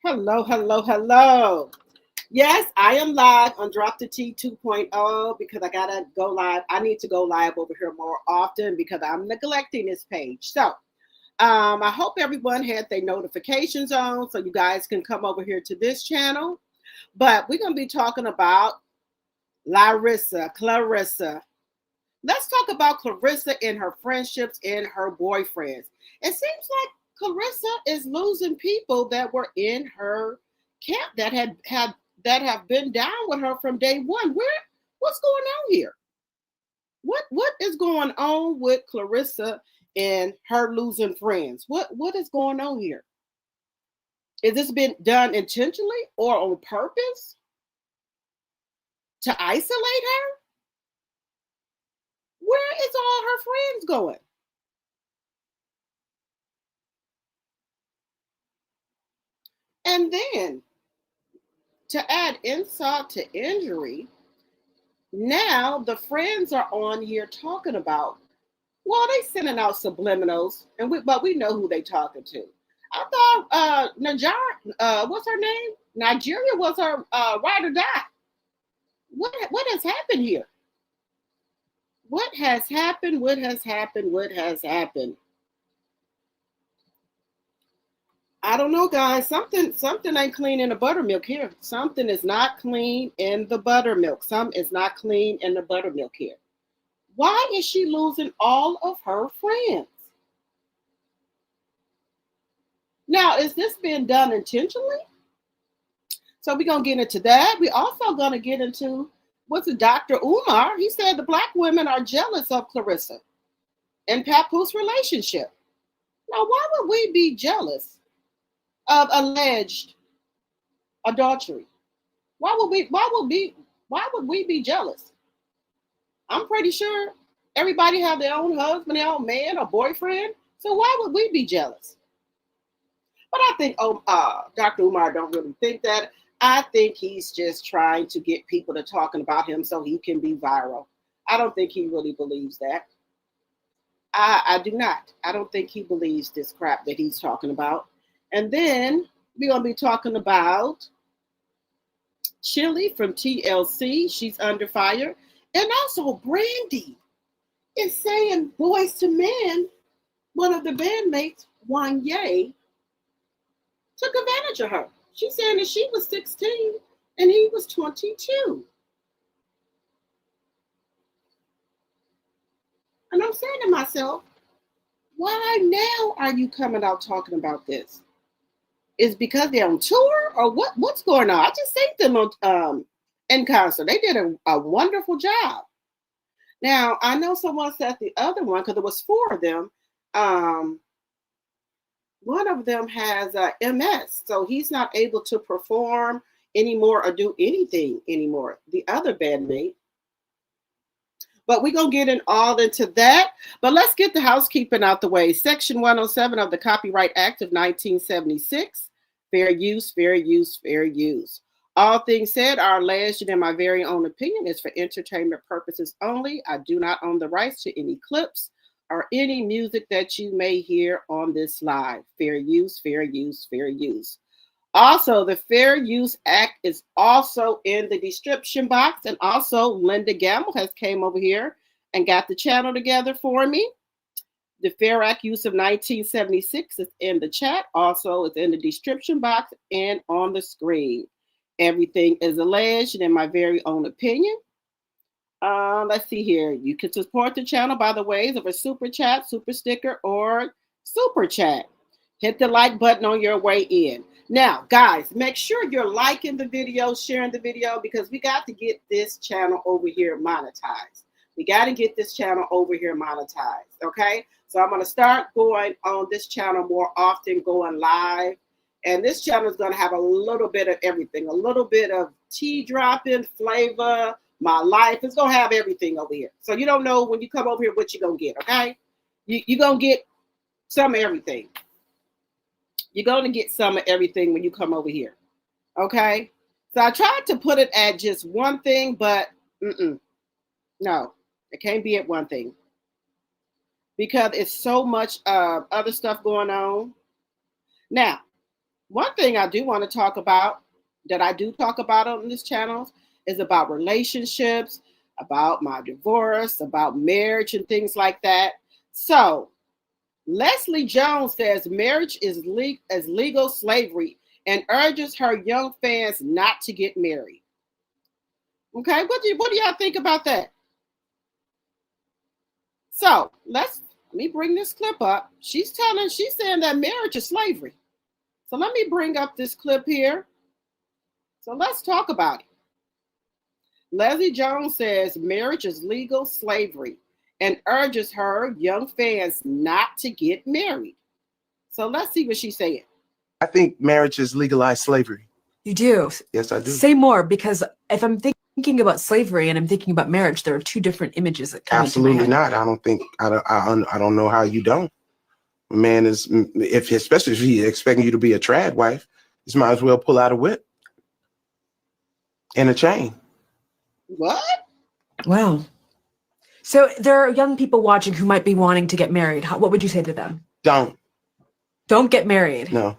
Hello, hello, hello. Yes, I am live on Drop the T 2.0 because I gotta go live. I need to go live over here more often because I'm neglecting this page. So I hope everyone had their notifications on so you guys can come over here to this channel. But we're gonna be talking about Clarissa. Let's talk about Clarissa and her friendships and her boyfriends. It seems like Clarissa is losing people that were in her camp that have been down with her from day one. What's going on here? What is going on with Clarissa and her losing friends? What is going on here? Is this been done intentionally or on purpose to isolate her? Where is all her friends going? And then to add insult to injury, now the friends are on here talking about, well, they sending out subliminals, but we know who they talking to. I thought what's her name? Nigeria was her ride or die. What has happened here? What has happened? What has happened? What has happened? I don't know, guys. Something ain't clean in the buttermilk here. Something is not clean in the buttermilk. Some is not clean in the buttermilk here. Why is she losing all of her friends? Now, is this being done intentionally? So we're gonna get into that. We're also gonna get into what's it, Dr. Umar. He said the black women are jealous of Clarissa and Papoose relationship. Now, why would we be jealous of alleged adultery? Why would we be jealous? I'm pretty sure everybody have their own husband, their own man or boyfriend. So why would we be jealous? But I think Dr. Umar don't really think that. I think he's just trying to get people to talking about him so he can be viral. I don't think he really believes that. I do not. I don't think he believes this crap that he's talking about. And then we're going to be talking about CHILLIE from TLC. She's under fire. And also Brandy is saying Boys to Men, one of the bandmates, Wanye, took advantage of her. She's saying that she was 16 and he was 22. And I'm saying to myself, why now are you coming out talking about this? Is because they're on tour or what's going on? I just think them on in concert. They did a wonderful job. Now, I know someone said the other one, because there was four of them. One of them has MS, so he's not able to perform anymore or do anything anymore. The other bandmate. But we're going to get all into that. But let's get the housekeeping out the way. Section 107 of the Copyright Act of 1976. Fair use, fair use, fair use. All things said are alleged and in my very own opinion is for entertainment purposes only. I do not own the rights to any clips or any music that you may hear on this live. Fair use, fair use, fair use. Also, the Fair Use Act is also in the description box. And also, Linda Gamble has came over here and got the channel together for me. The Fair Act use of 1976 is in the chat. Also, it's in the description box and on the screen. Everything is alleged and in my very own opinion. Let's see here. You can support the channel by the ways of a super chat, super sticker, or super chat. Hit the like button on your way in. Now, guys, make sure you're liking the video, sharing the video, because we got to get this channel over here monetized. We got to get this channel over here monetized, okay? So I'm going to start going on this channel more often, going live. And this channel is going to have a little bit of everything, a little bit of tea dropping, flavor, my life. It's going to have everything over here. So you don't know when you come over here what you're going to get, okay? You're going to get some of everything. You're going to get some of everything when you come over here, okay? So I tried to put it at just one thing, but no, it can't be at one thing because it's so much other stuff going on. Now, One thing I do want to talk about, that I do talk about on this channel, is about relationships, about my divorce, about marriage, and things like that. So, Leslie Jones says marriage is legal slavery and urges her young fans not to get married. Okay, what do y'all think about that? So let me bring this clip up. She's saying that marriage is slavery. So let me bring up this clip here. So let's talk about it. Leslie Jones says marriage is legal slavery and urges her young fans not to get married. So let's see what she's saying. I think marriage is legalized slavery. You do? Yes, I do. Say more, because if I'm thinking about slavery and I'm thinking about marriage, there are two different images that come Absolutely into my head. not. I don't think, I don't know how you don't. A man is, especially if he's expecting you to be a trad wife, you might as well pull out a whip and a chain. What? Wow. So there are young people watching who might be wanting to get married. What would you say to them? Don't get married. No.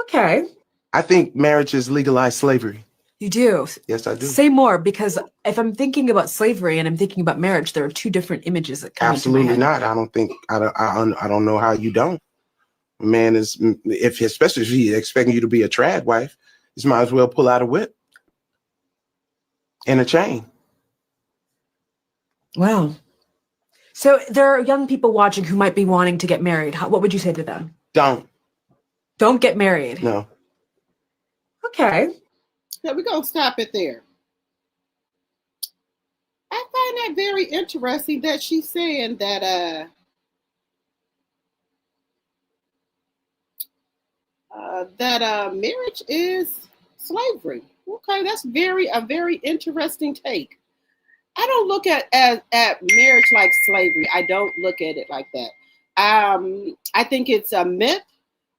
Okay. I think marriage is legalized slavery. You do? Yes, I do. Say more, because if I'm thinking about slavery and I'm thinking about marriage, there are two different images that come into my Absolutely head. not. I don't think, I don't know how you don't. A man is, especially if he's expecting you to be a trad wife, you might as well pull out a whip and a chain. Wow. So there are young people watching who might be wanting to get married. What would you say to them? Don't get married. No. Okay. Yeah, we're going to stop it there. I find that very interesting that she's saying that marriage is slavery. Okay, that's a very interesting take. I don't look at marriage like slavery. I don't look at it like that. I think it's a myth.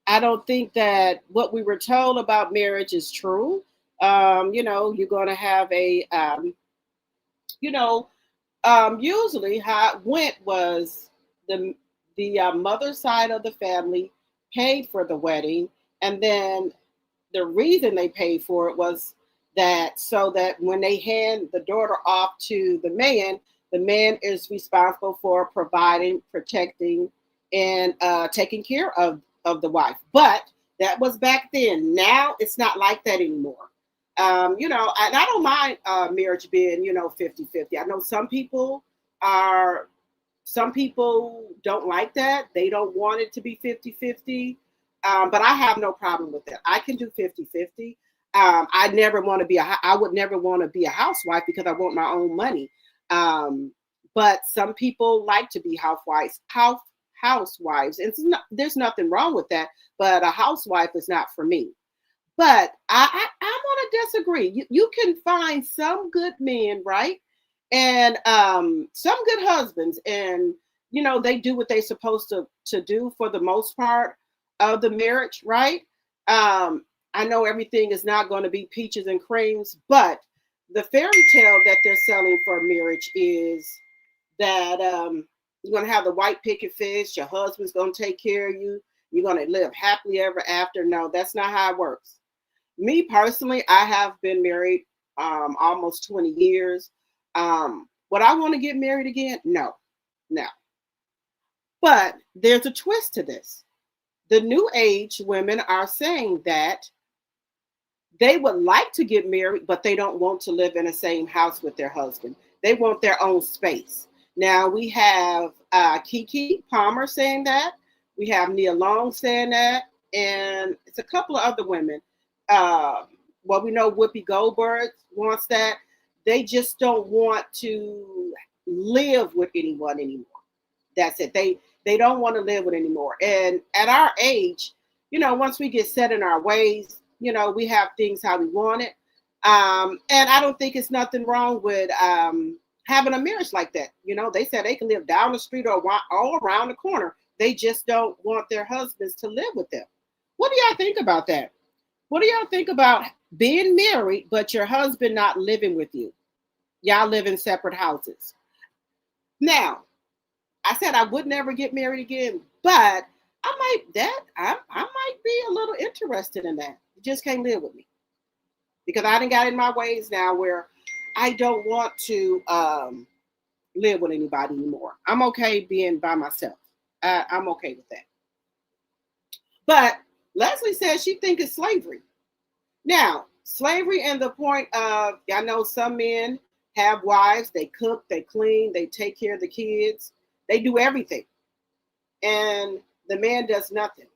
I don't think that what we were told about marriage is true. You're going to have a, usually how it went was the mother side of the family paid for the wedding, and then the reason they paid for it was that so that when they hand the daughter off to the man is responsible for providing, protecting, and taking care of the wife. But that was back then. Now it's not like that anymore. And I don't mind marriage being, 50-50. I know some people don't like that. They don't want it to be 50-50. But I have no problem with that. I can do 50-50. I would never want to be a housewife because I want my own money. But some people like to be housewives, and there's nothing wrong with that. But a housewife is not for me. But I want to disagree. You can find some good men, right? And some good husbands, and they do what they're supposed to do for the most part of the marriage, right? I know everything is not going to be peaches and creams, but the fairy tale that they're selling for marriage is that you're going to have the white picket fence, your husband's going to take care of you, you're going to live happily ever after. No, that's not how it works. Me personally, I have been married almost 20 years. Would I want to get married again? No. But there's a twist to this. The new age women are saying that they would like to get married, but they don't want to live in the same house with their husband. They want their own space. Now we have Keke Palmer saying that. We have Nia Long saying that. And it's a couple of other women. We know Whoopi Goldberg wants that. They just don't want to live with anyone anymore. That's it. They don't want to live with anymore. And at our age, once we get set in our ways, we have things how we want it. And I don't think it's nothing wrong with having a marriage like that. They said they can live down the street or all around the corner. They just don't want their husbands to live with them. What do y'all think about that? What do y'all think about being married, but your husband not living with you? Y'all live in separate houses. Now, I said I would never get married again, but I might be a little interested in that. You just can't live with me because I done got in my ways now where I don't want to live with anybody anymore. I'm okay being by myself. I'm okay with that. But Leslie says she thinks it's slavery. Now, slavery and the point of, I know some men have wives, they cook, they clean, they take care of the kids, they do everything. And the man does nothing.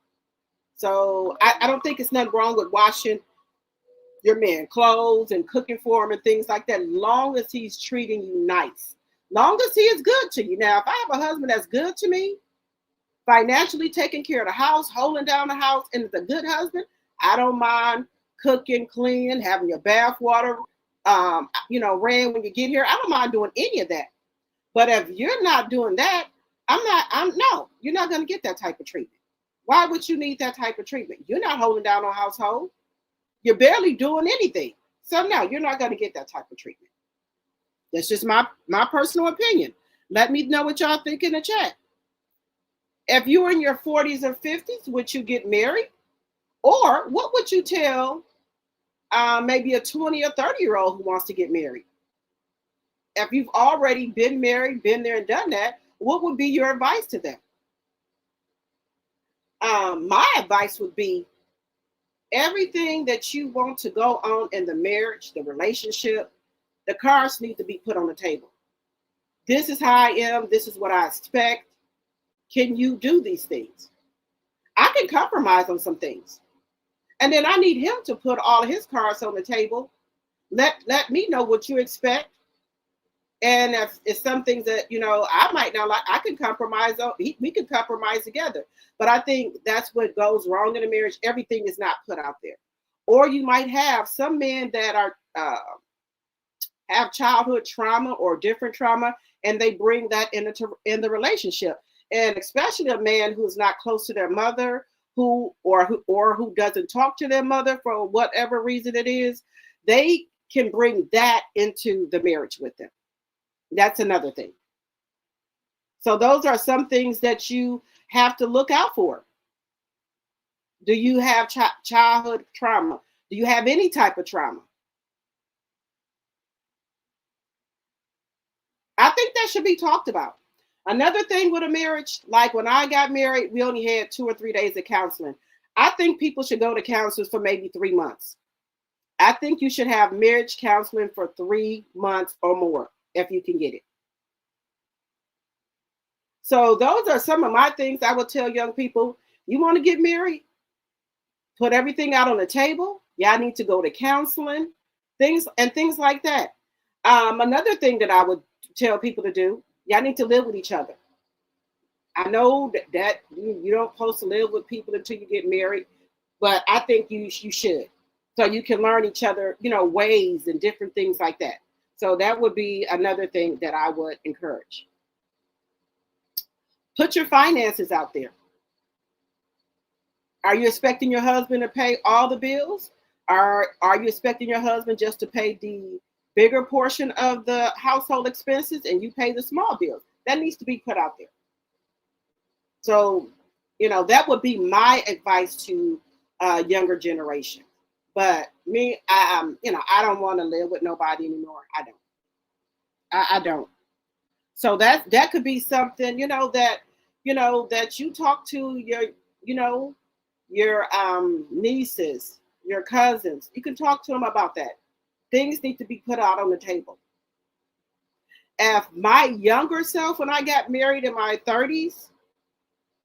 So I don't think it's nothing wrong with washing your man clothes and cooking for him and things like that, long as he's treating you nice, long as he is good to you. Now, if I have a husband that's good to me, financially taking care of the house, holding down the house, and is a good husband, I don't mind cooking, cleaning, having your bath water, ran when you get here. I don't mind doing any of that. But if you're not doing that, no, you're not going to get that type of treatment. Why would you need that type of treatment? You're not holding down a household. You're barely doing anything. So no, you're not going to get that type of treatment. That's just my personal opinion. Let me know what y'all think in the chat. If you were in your 40s or 50s, would you get married? Or what would you tell maybe a 20 or 30-year-old who wants to get married? If you've already been married, been there and done that, what would be your advice to them? My advice would be everything that you want to go on in the marriage, the relationship, the cards need to be put on the table. This is how I am. This is what I expect. Can you do these things? I can compromise on some things. And then I need him to put all of his cards on the table. Let me know what you expect. And if it's some things that, I might not like, I can compromise on. We can compromise together. But I think that's what goes wrong in a marriage. Everything is not put out there. Or you might have some men that are have childhood trauma or different trauma, and they bring that in the relationship. And especially a man who's not close to their mother, who doesn't talk to their mother for whatever reason it is, they can bring that into the marriage with them. That's another thing. So those are some things that you have to look out for. Do you have childhood trauma? Do you have any type of trauma? I think that should be talked about. Another thing with a marriage, like when I got married, we only had 2 or 3 days of counseling. I think people should go to counselors for maybe 3 months. I think you should have marriage counseling for 3 months or more if you can get it. So those are some of my things I would tell young people. You want to get married? Put everything out on the table. Y'all need to go to counseling, things like that. Another thing that I would tell people to do, y'all need to live with each other. I know that you don't supposed to live with people until you get married, but I think you should. So you can learn each other, ways and different things like that. So that would be another thing that I would encourage. Put your finances out there. Are you expecting your husband to pay all the bills? Are you expecting your husband just to pay the bigger portion of the household expenses and you pay the small bills? That needs to be put out there. So, that would be my advice to younger generation. But me, I don't want to live with nobody anymore. I don't. So that could be something, that you talk to your nieces, your cousins. You can talk to them about that. Things need to be put out on the table. If my younger self, when I got married in my 30s,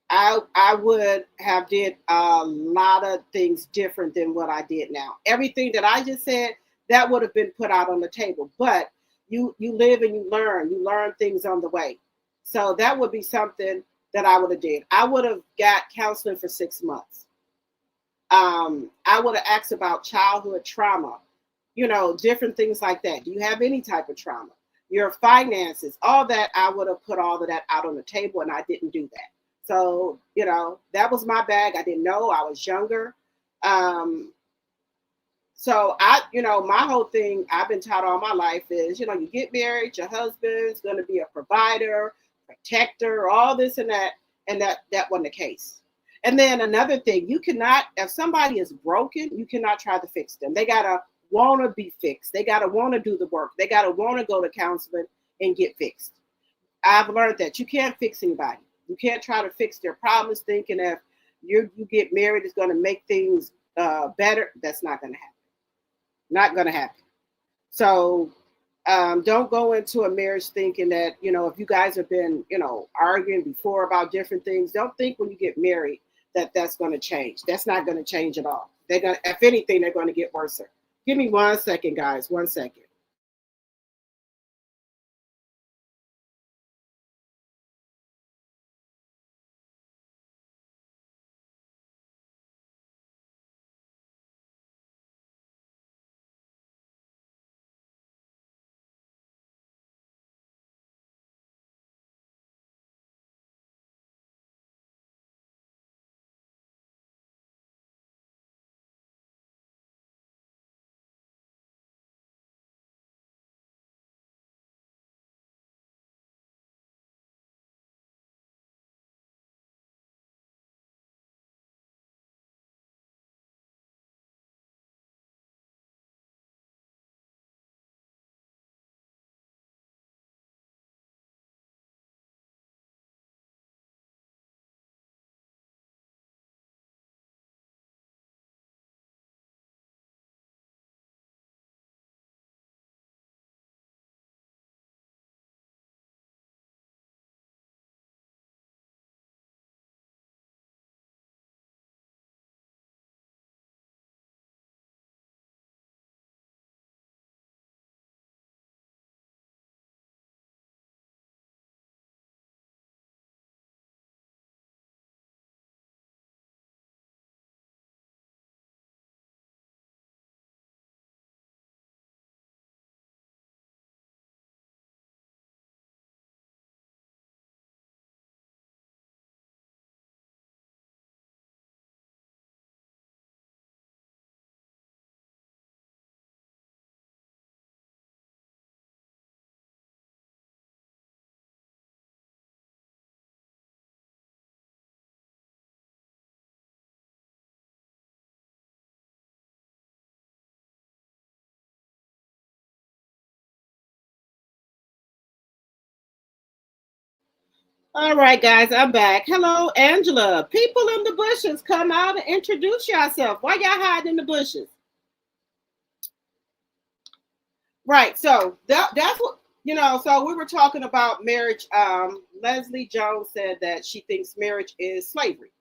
I would have did a lot of things different than what I did now. Everything that I just said, that would have been put out on the table. But you live and you learn things on the way. So that would be something that I would have did. I would have got counseling for 6 months. I would have asked about childhood trauma, different things like that. Do you have any type of trauma? Your finances, all that, I would have put all of that out on the table, and I didn't do that. So, that was my bag. I didn't know. I was younger. So my whole thing I've been taught all my life is, you get married, your husband's going to be a provider, protector, all this and that. And that wasn't the case. And then another thing, you cannot, if somebody is broken, you cannot try to fix them. They gotta want to be fixed. They gotta want to do the work. They gotta want to go to counseling and get fixed. I've learned that you can't fix anybody. You can't try to fix their problems thinking if you get married is going to make things better. That's not going to happen. Not going to happen. So don't go into a marriage thinking that, if you guys have been, arguing before about different things, don't think when you get married that that's going to change. That's not going to change at all. They're going to, if anything, they're going to get worse. Give me 1 second, guys. 1 second. All right, guys, I'm back. Hello, Angela. People in the bushes, come out and introduce yourself. Why y'all hiding in the bushes? Right. So that's what, so we were talking about marriage. Leslie Jones said that she thinks marriage is slavery.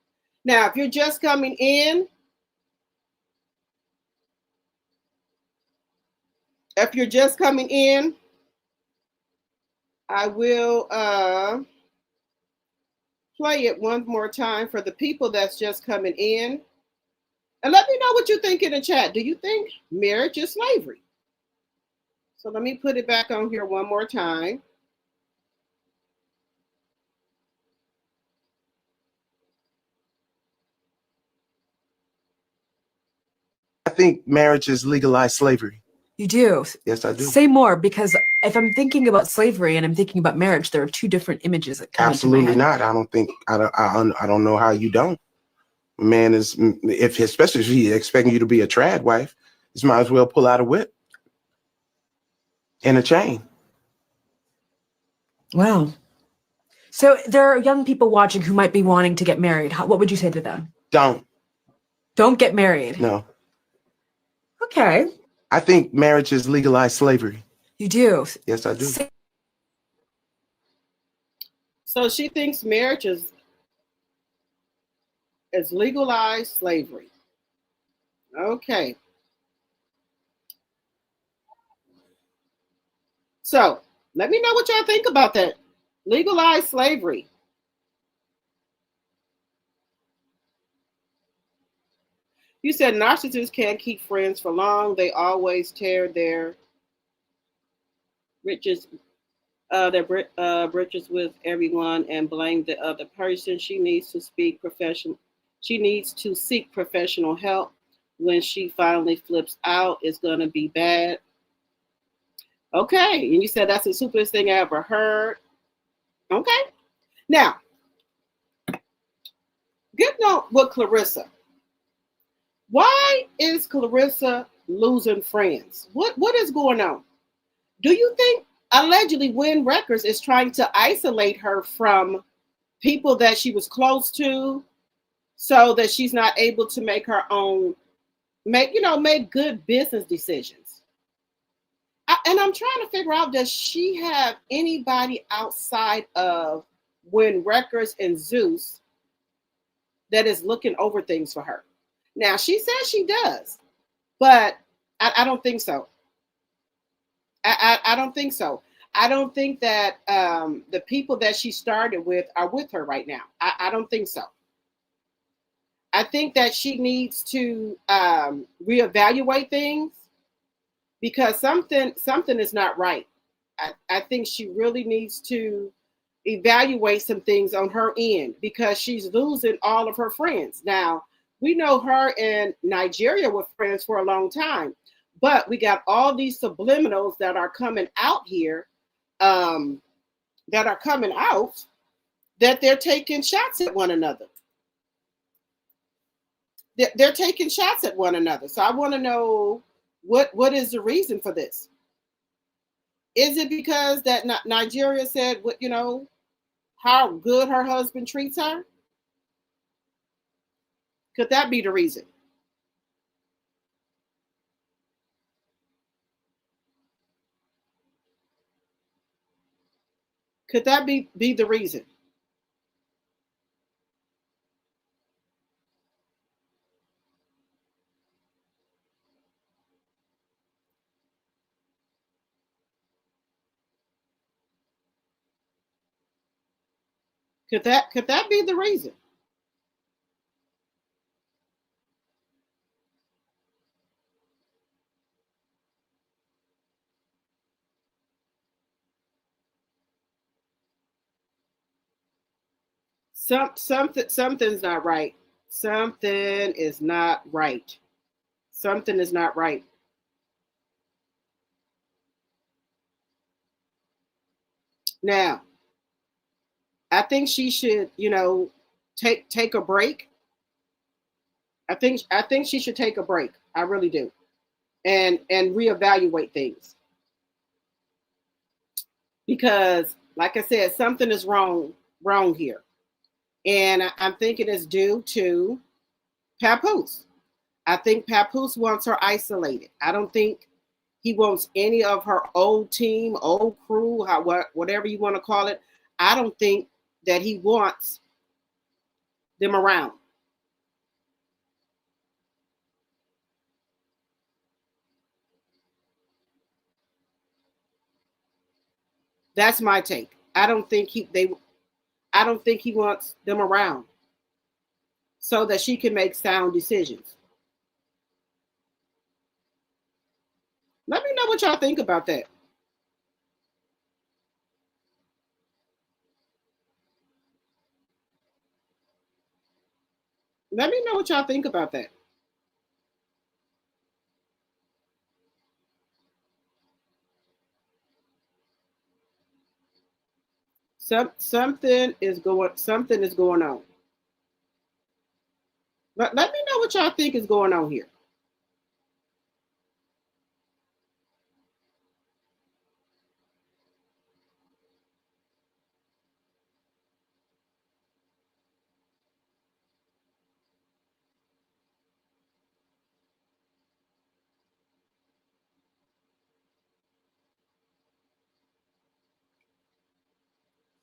Now, if you're just coming in, I will play it one more time for the people that's just coming in. And let me know what you think in the chat. Do you think marriage is slavery? So let me put it back on here one more time. I think marriage is legalized slavery. You do? Yes, I do. Say more, because if I'm thinking about slavery and I'm thinking about marriage, there are two different images that come into my Absolutely head. not. I don't think I don't know how you don't. Man is, if especially if he's expecting you to be a trad wife, you might as well pull out a whip and a chain. Wow. So there are young people watching who might be wanting to get married. What would you say to them? Don't Get married. No. Okay. I think marriage is legalized slavery. You do? Yes, I do. So she thinks marriage is legalized slavery. Okay. So let me know what y'all think about that. Legalized slavery. You said narcissists can't keep friends for long. They always tear their britches with everyone and blame the other person. She needs to seek professional help. When she finally flips out, it's gonna be bad. Okay, and you said that's the stupidest thing I ever heard. Okay, now getting on with Clarissa. Why is Clarissa losing friends? What is going on? Do you think allegedly Win Records is trying to isolate her from people that she was close to so that she's not able to make her own, make good business decisions? And I'm trying to figure out, does she have anybody outside of Win Records and Zeus that is looking over things for her? Now, she says she does, but I don't think so. I don't think so. I don't think that the people that she started with are with her right now. I don't think so. I think that she needs to reevaluate things because something is not right. I think she really needs to evaluate some things on her end because she's losing all of her friends. Now, we know her and Nigeria were friends for a long time, but we got all these subliminals that are coming out here, that they're taking shots at one another. They're taking shots at one another. So I want to know what is the reason for this? Is it because that Nigeria said, how good her husband treats her? Could that be the reason? Could that be the reason? Could that be the reason? Something's not right. Something is not right. Something is not right. Now, I think she should, take a break. I think she should take a break. I really do. And reevaluate things. Because like I said, something is wrong here. And I'm thinking it's due to Papoose. I think Papoose wants her isolated. I don't think he wants any of her old team, old crew, whatever you want to call it. I don't think that he wants them around. That's my take. I don't think he wants them around so that she can make sound decisions. Let me know what y'all think about that. Let me know what y'all think about that. Something is going on. Let me know what y'all think is going on here.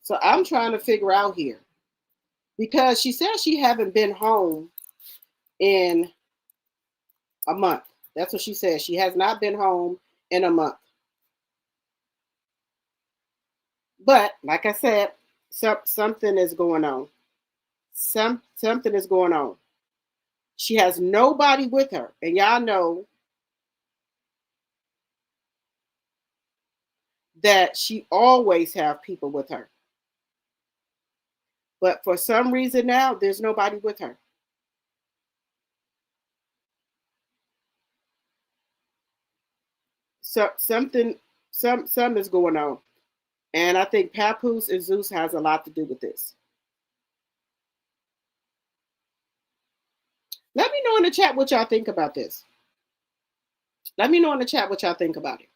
So I'm trying to figure out here because she says she haven't been home in a month. That's what she says. She has not been home in a month. But like I said, something is going on. Something is going on. She has nobody with her, and y'all know that she always have people with her. But for some reason now, there's nobody with her. So something is going on. And I think Papoose and Zeus has a lot to do with this. Let me know in the chat what y'all think about this. Let me know in the chat what y'all think about it.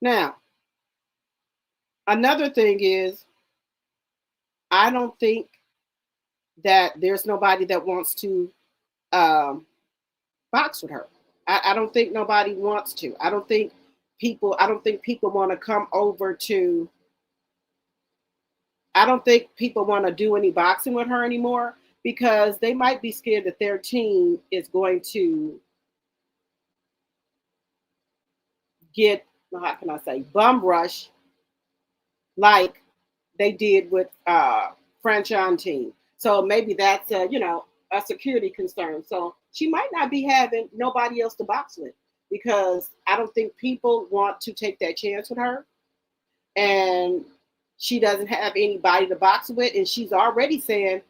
Now, another thing is, I don't think that there's nobody that wants to box with her. I don't think nobody wants to. I don't think people want to come over to, I don't think people want to do any boxing with her anymore because they might be scared that their team is going to get, how can I say, bum rush like they did with Franchon team. So maybe that's a security concern. So she might not be having nobody else to box with because I don't think people want to take that chance with her. And she doesn't have anybody to box with. And she's already saying,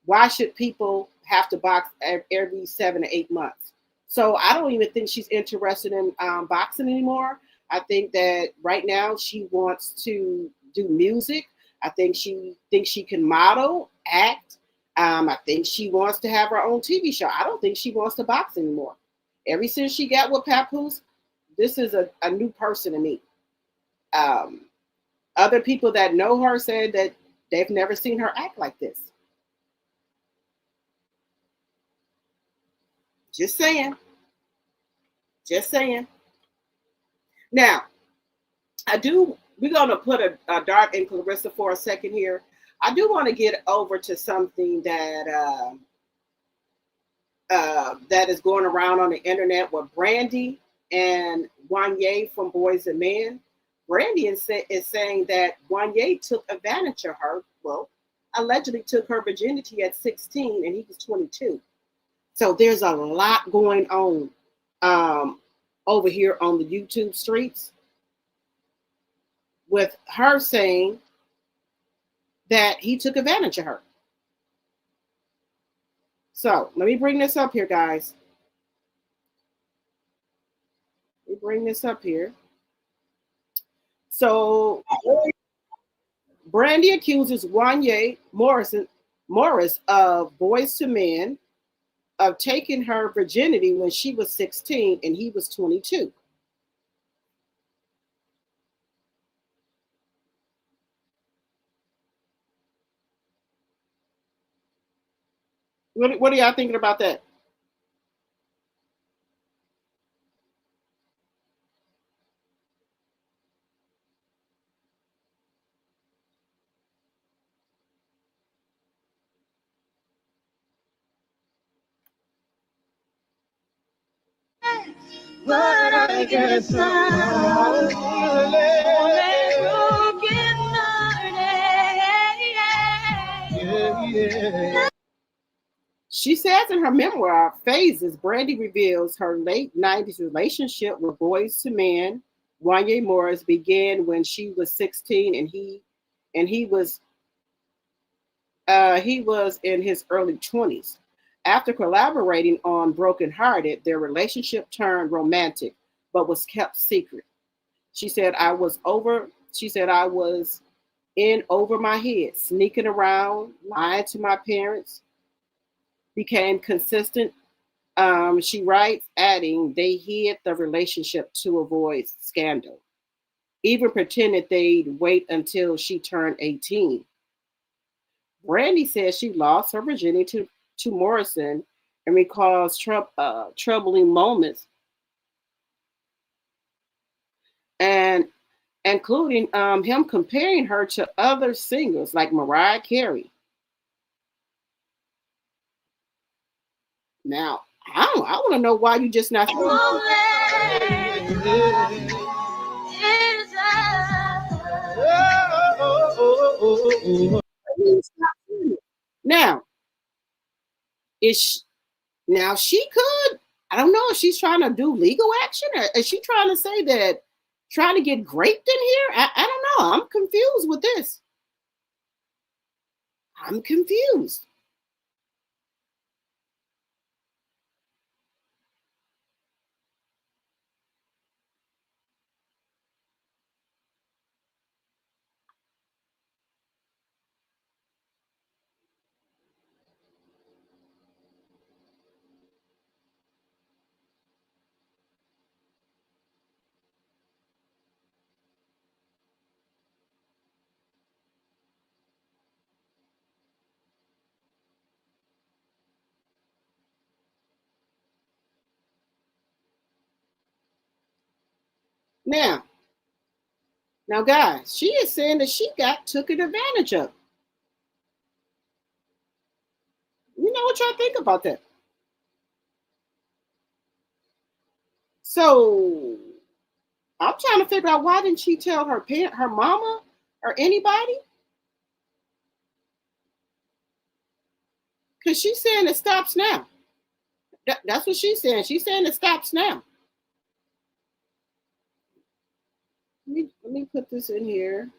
why should people have to box every 7 to 8 months? So I don't even think she's interested in boxing anymore. I think that right now she wants to do music. I think she thinks she can model, act. I think she wants to have her own TV show. I don't think she wants to box anymore. Ever since she got with Papoose, this is a new person to me. Other people that know her said that they've never seen her act like this. Just saying. Just saying. Now, we're going to put a dart in Clarissa for a second here. I do want to get over to something that that is going around on the internet with Brandy and Wanye from Boys and Men. Brandy is saying that Wanye took advantage of her. Well, allegedly took her virginity at 16 and he was 22. So there's a lot going on over here on the YouTube streets with her saying that he took advantage of her. So let me bring this up here, guys. Let me bring this up here. So Brandy accuses Wanye Morris of Boys to Men of taking her virginity when she was 16 and he was 22. What are y'all thinking about that? But I guess I'm She says in her memoir, Phases, Brandy reveals her late 90s relationship with Boys to Men. Wanye Morris began when she was 16 and he was in his early 20s. After collaborating on Broken Hearted, their relationship turned romantic, but was kept secret. She said, I was in over my head, sneaking around, lying to my parents, became consistent. She writes, adding, they hid the relationship to avoid scandal, even pretended they'd wait until she turned 18. Brandy says she lost her virginity to Morrison and recalls troubling moments, and including him comparing her to other singers like Mariah Carey. Now, I want to know why you just not. Now, now she could. I don't know if she's trying to do legal action or is she trying to say that trying to get raped in here? I don't know. I'm confused with this. I'm confused. Now, guys, she is saying that she got taken advantage of. You know what y'all think about that? So I'm trying to figure out, why didn't she tell her parent, her mama, or anybody? Because she's saying it stops now. That's what she's saying. She's saying it stops now. Let me put this in here.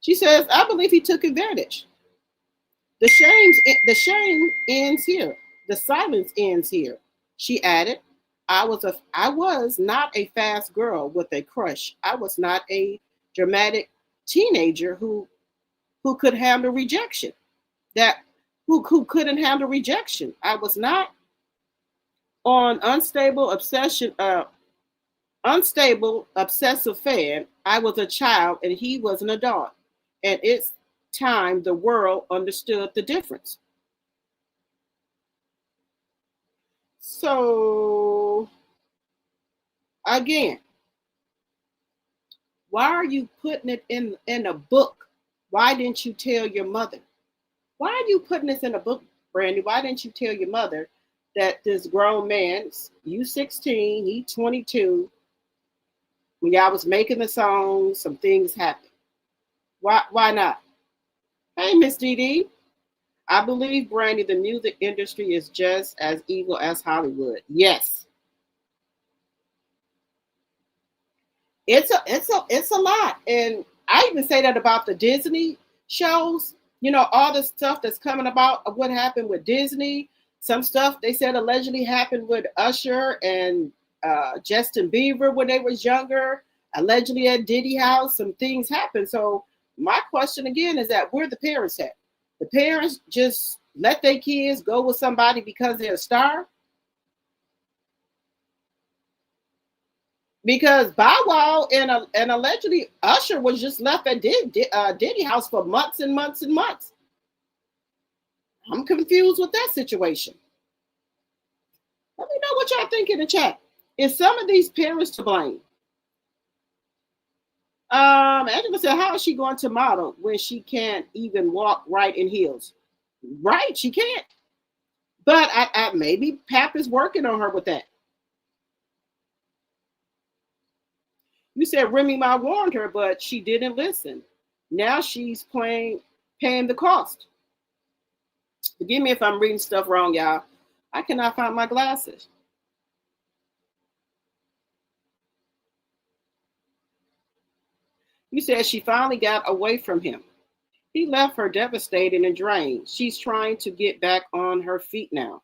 She says, I believe he took advantage. The shame ends here. The silence ends here. She added, I was not a fast girl with a crush. I was not a dramatic teenager who could handle rejection. Who couldn't handle rejection. I was not on unstable obsessive fan. I was a child and he was an adult. And it's time the world understood the difference. So again, why are you putting it in a book? Why didn't you tell your mother? Why are you putting this in a book, Brandy? Why didn't you tell your mother that this grown man, you 16, he 22, when y'all was making the song, some things happened? Why not? Hey, Miss Dee. I believe, Brandy, the music industry is just as evil as Hollywood. Yes. It's a lot. And I even say that about the Disney shows. You know, all the stuff that's coming about of what happened with Disney. Some stuff they said allegedly happened with Usher and Justin Bieber when they was younger. Allegedly at Diddy house, some things happened. So my question again is that where the parents at? The parents just let their kids go with somebody because they're a star? Because Bow Wow and allegedly Usher was just left at Diddy house for months and months and months. I'm confused with that situation. Let me know what y'all think in the chat. Is some of these parents to blame? Angela said, how is she going to model when she can't even walk right in heels? Right, she can't. But I maybe Pap is working on her with that. You said Remy Ma warned her, but she didn't listen. Now she's paying the cost. Forgive me if I'm reading stuff wrong, y'all. I cannot find my glasses. You said she finally got away from him. He left her devastated and drained. She's trying to get back on her feet now.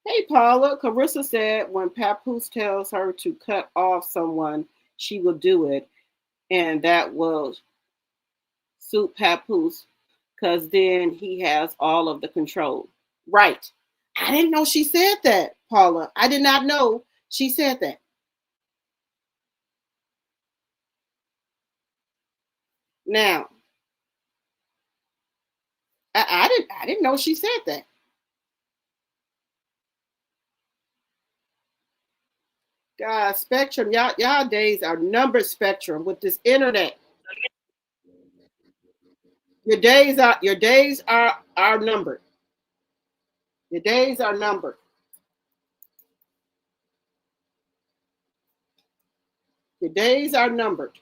Hey, Paula, Clarissa said when Papoose tells her to cut off someone, she will do it. And that will suit Papoose because then he has all of the control. Right. I didn't know she said that, Paula. I did not know she said that. Now, I didn't know she said that. God, Spectrum, y'all days are numbered, Spectrum, with this internet. Your days are numbered. Your days are numbered. Your days are numbered.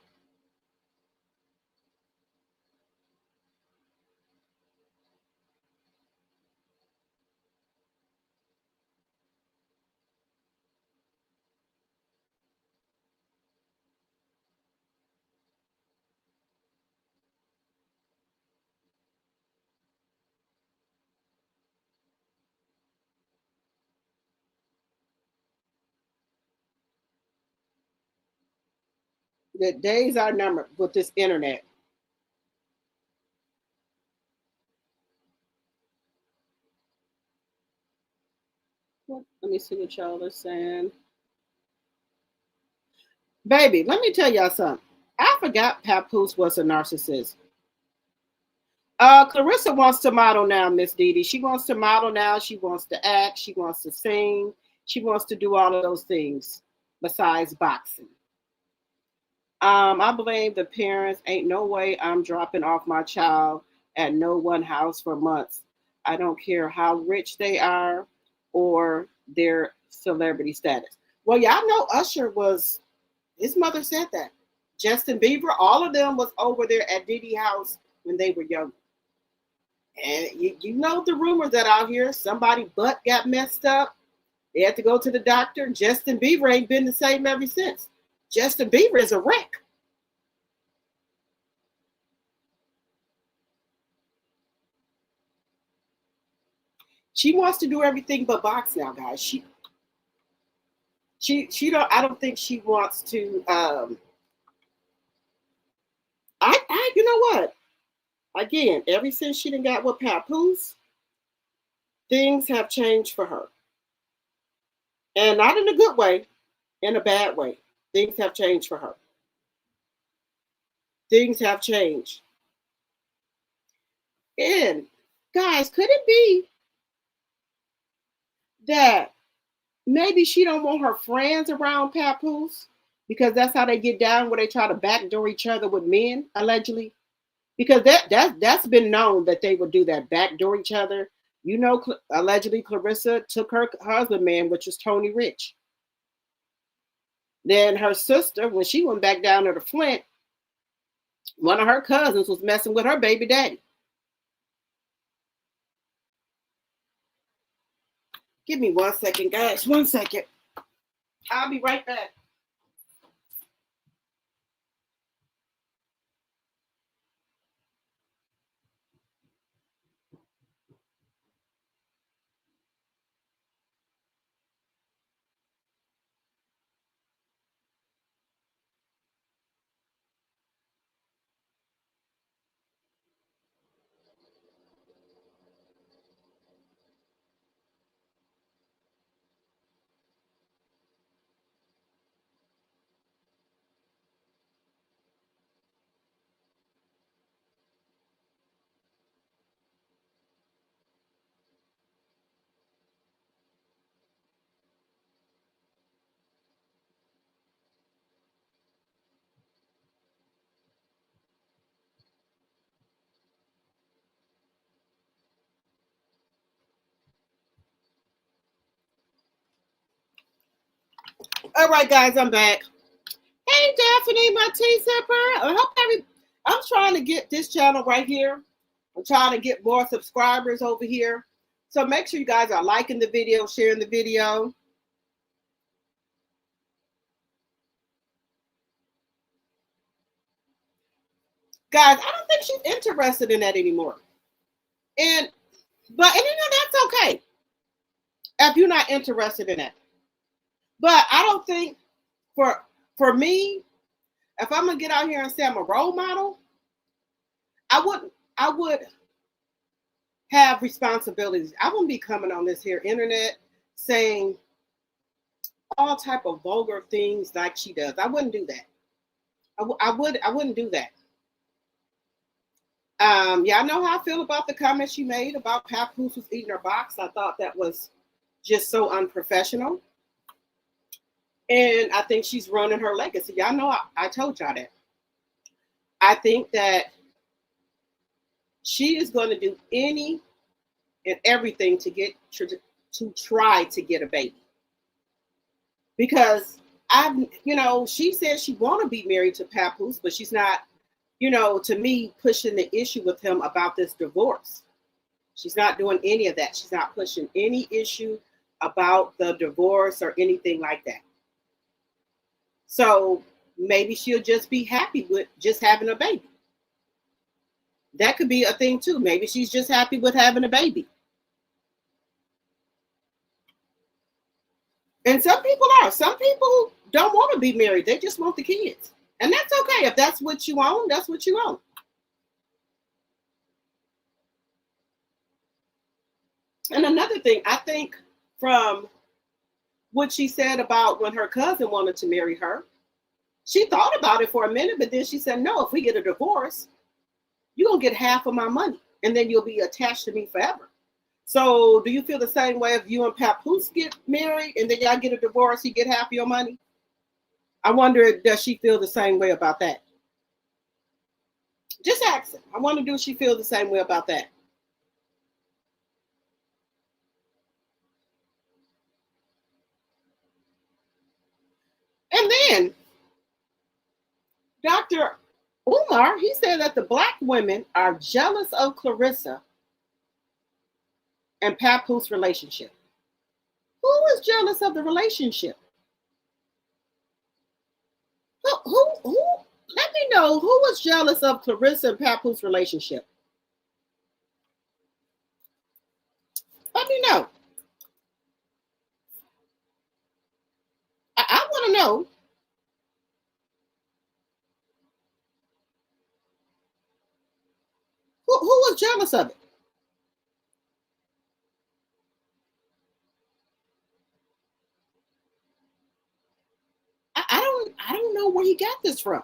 The days are numbered with this internet. Let me see what y'all are saying. Baby, let me tell y'all something. I forgot Papoose was a narcissist. Clarissa wants to model now, Miss Dee. She wants to model now. She wants to act. She wants to sing. She wants to do all of those things. besides boxing. I blame the parents. Ain't no way I'm dropping off my child at no one house for months. I don't care how rich they are or their celebrity status. Well, y'all know Usher was, his mother said that. Justin Bieber, all of them was over there at Diddy house when they were young. And you know the rumors that out here, somebody butt got messed up. They had to go to the doctor. Justin Bieber ain't been the same ever since. Justin Bieber is a wreck. She wants to do everything but box now, guys. She don't, I don't think she wants to you know what? Again, ever since she done got with Papoose, things have changed for her. And not in a good way, in a bad way. Things have changed for her. Things have changed. And guys, could it be that maybe she don't want her friends around Papoose? Because that's how they get down, where they try to backdoor each other with men, allegedly. Because that's been known that they would do that, backdoor each other. You know, allegedly Clarissa took her husband man, which was Tony Rich. Then her sister, when she went back down to the Flint, one of her cousins was messing with her baby daddy. Give me 1 second, guys. 1 second. I'll be right back. All right, guys, I'm back. Hey, Daphne, my tea sipper. I'm trying to get this channel right here. I'm trying to get more subscribers over here. So make sure you guys are liking the video, sharing the video. Guys, I don't think she's interested in that anymore. But you know, that's okay if you're not interested in that. But I don't think for me, if I'm gonna get out here and say I'm a role model, I would have responsibilities. I wouldn't be coming on this here internet saying all type of vulgar things like she does. I wouldn't do that. I wouldn't do that. Yeah, I know how I feel about the comments she made about Papoose was eating her box. I thought that was just so unprofessional. And I think she's running her legacy. Y'all know I told y'all that. I think that she is going to do any and everything to try to get a baby. Because she said she want to be married to Papoose, but she's not, to me, pushing the issue with him about this divorce. She's not doing any of that. She's not pushing any issue about the divorce or anything like that. So maybe she'll just be happy with just having a baby. That could be a thing too. Maybe she's just happy with having a baby. And some people are. Some people don't want to be married. They just want the kids. And that's okay. If that's what you want, that's what you want. And another thing, I think from what she said about when her cousin wanted to marry her, she thought about it for a minute, but then she said, no, if we get a divorce, you're going to get half of my money, and then you'll be attached to me forever. So do you feel the same way if you and Papoose get married, and then y'all get a divorce, you get half your money? I wonder, does she feel the same way about that? Just ask her. I wonder, does she feel the same way about that? And then Dr. Umar, he said that the black women are jealous of Clarissa and Papoose relationship. Who is jealous of the relationship? Who? Let me know who was jealous of Clarissa and Papoose relationship. Let me know. I want to know. Who was jealous of it? I don't know where he got this from.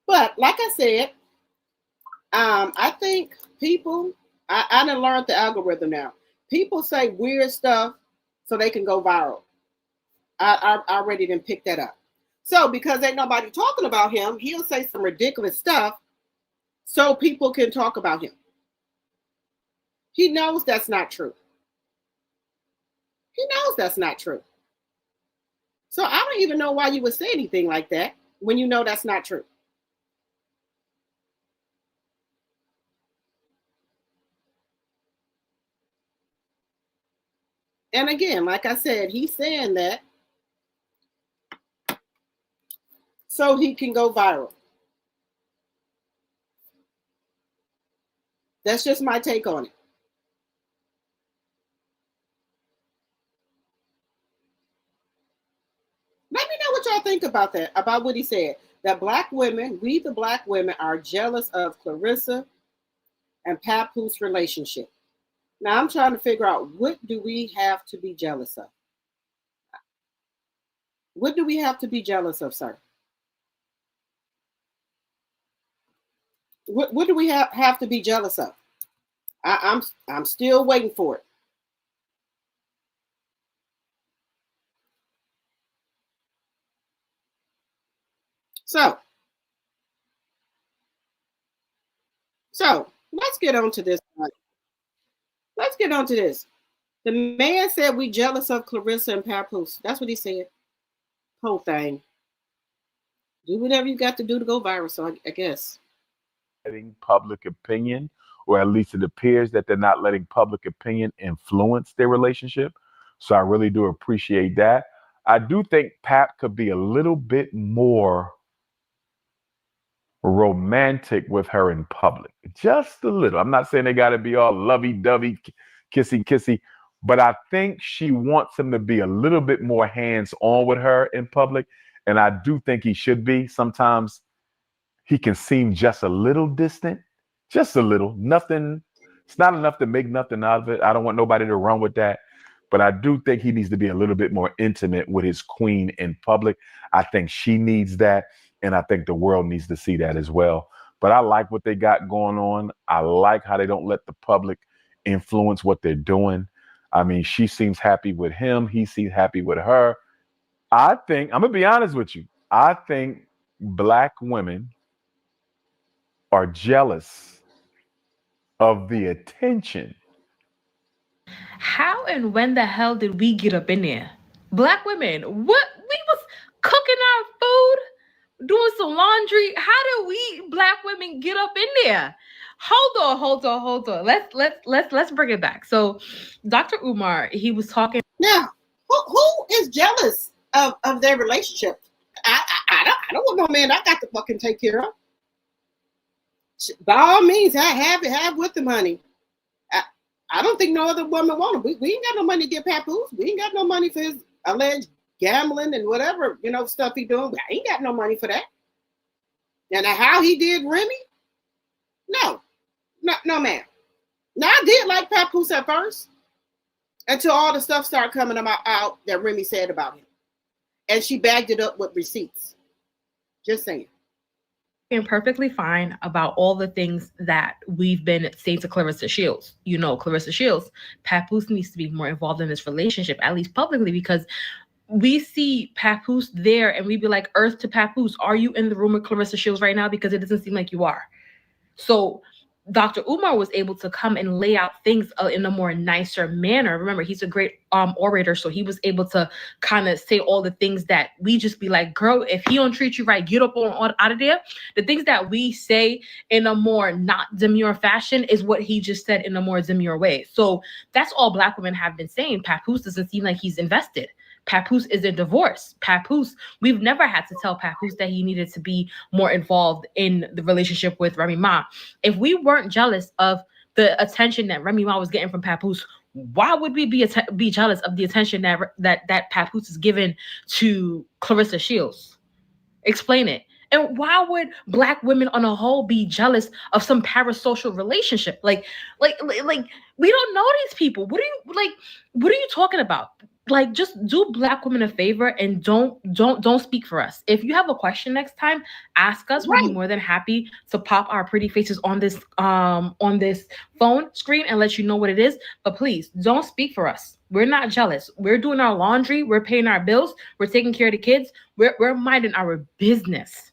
But like I said, I think people, I done learned the algorithm now. People say weird stuff so they can go viral. I already didn't pick that up. So because ain't nobody talking about him, he'll say some ridiculous stuff so people can talk about him. He knows that's not true. He knows that's not true. So I don't even know why you would say anything like that when you know that's not true. And again, like I said, he's saying that so he can go viral. That's just my take on it. Let me know what y'all think about that, about what he said. That black women, we the black women, are jealous of Clarissa and Papoose relationship. Now I'm trying to figure out, what do we have to be jealous of? What do we have to be jealous of, sir? What do we have to be jealous of? I'm still waiting for it. So let's get on to this. Let's get on to this. The man said we jealous of Clarissa and Papoose. That's what he said. Whole thing. Do whatever you got to do to go viral. So I guess. Letting public opinion, or at least it appears that they're not letting public opinion influence their relationship. So I really do appreciate that. I do think Pap could be a little bit more romantic with her in public, just a little. I'm not saying they got to be all lovey-dovey, kissy, but I think she wants him to be a little bit more hands-on with her in public, and I do think he should be. Sometimes he can seem just a little distant, just a little. Nothing. It's not enough to make nothing out of it. I don't want nobody to run with that, but I do think he needs to be a little bit more intimate with his queen in public. I think she needs that. And I think the world needs to see that as well. But I like what they got going on. I like how they don't let the public influence what they're doing. I mean, she seems happy with him. He seems happy with her. I think, I'm going to be honest with you, I think black women are jealous of the attention. How and when the hell did we get up in there? Black women, what? We was cooking our food, doing some laundry. How did we black women get up in there? Hold on. Let's bring it back. So Dr. Umar, he was talking. Now, who is jealous of their relationship? I don't want no man I got to fucking take care of. By all means, have with him, honey. I don't think no other woman want him. We ain't got no money to get Papoose. We ain't got no money for his alleged gambling and whatever, stuff he doing. I ain't got no money for that. And how he did Remy? No, ma'am. Now, I did like Papoose at first until all the stuff started coming out that Remy said about him. And she bagged it up with receipts. Just saying. And perfectly fine about all the things that we've been saying to Clarissa Shields. Clarissa Shields, Papoose needs to be more involved in this relationship, at least publicly, because we see Papoose there and we be like, Earth to Papoose, are you in the room with Clarissa Shields right now? Because it doesn't seem like you are. So Dr. Umar was able to come and lay out things in a more nicer manner. Remember, he's a great orator, so he was able to kind of say all the things that we just be like, girl, if he don't treat you right, get up on out of there. The things that we say in a more not demure fashion is what he just said in a more demure way. So that's all Black women have been saying. Papoose doesn't seem like he's invested. Papoose is a divorce. Papoose, we've never had to tell Papoose that he needed to be more involved in the relationship with Remy Ma. If we weren't jealous of the attention that Remy Ma was getting from Papoose, why would we be jealous of the attention that Papoose is given to Clarissa Shields? Explain it. And why would Black women on a whole be jealous of some parasocial relationship? Like we don't know these people. What are you talking about? Like, just do Black women a favor and don't speak for us. If you have a question next time, ask us. We'll be more than happy to pop our pretty faces on this phone screen and let you know what it is. But please don't speak for us. We're not jealous. We're doing our laundry. We're paying our bills. We're taking care of the kids. We're minding our business.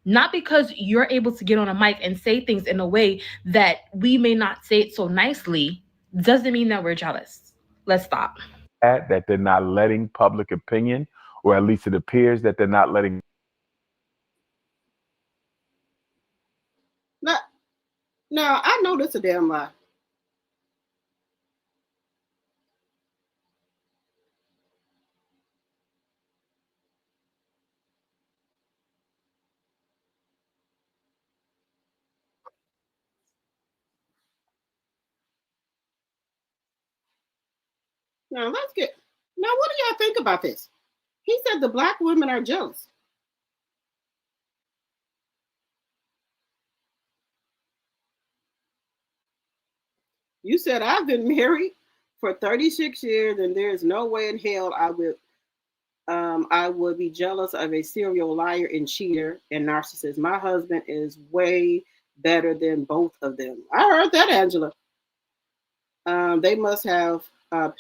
Not because you're able to get on a mic and say things in a way that we may not say it so nicely doesn't mean that we're jealous. Let's stop. That they're not letting public opinion, or at least it appears that they're not letting. No, I know this is a damn lie. Now what do y'all think about this? He said the Black women are jealous. You said I've been married for 36 years and there is no way in hell I would be jealous of a serial liar and cheater and narcissist. My husband is way better than both of them. I heard that, Angela. They must have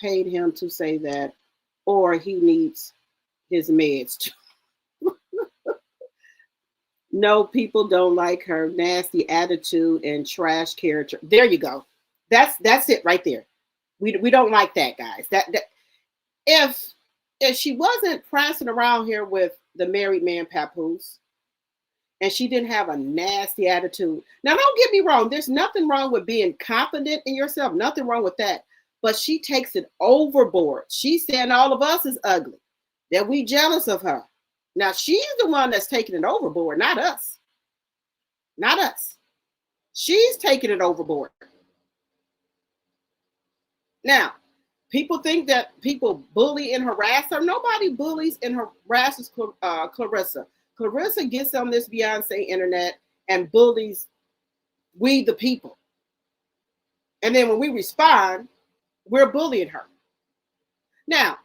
paid him to say that, or he needs his meds. No, people don't like her nasty attitude and trash character. There you go. That's it right there. We don't like that, guys. That if she wasn't prancing around here with the married man Papoose, and she didn't have a nasty attitude. Now, don't get me wrong. There's nothing wrong with being confident in yourself. Nothing wrong with that. But she takes it overboard. She's saying all of us is ugly, that we jealous of her. Now, she's the one that's taking it overboard, not us. Not us. She's taking it overboard. Now, people think that people bully and harass her. Nobody bullies and harasses Clarissa. Clarissa gets on this Beyonce internet and bullies we the people. And then when we respond, we're bullying her. Now,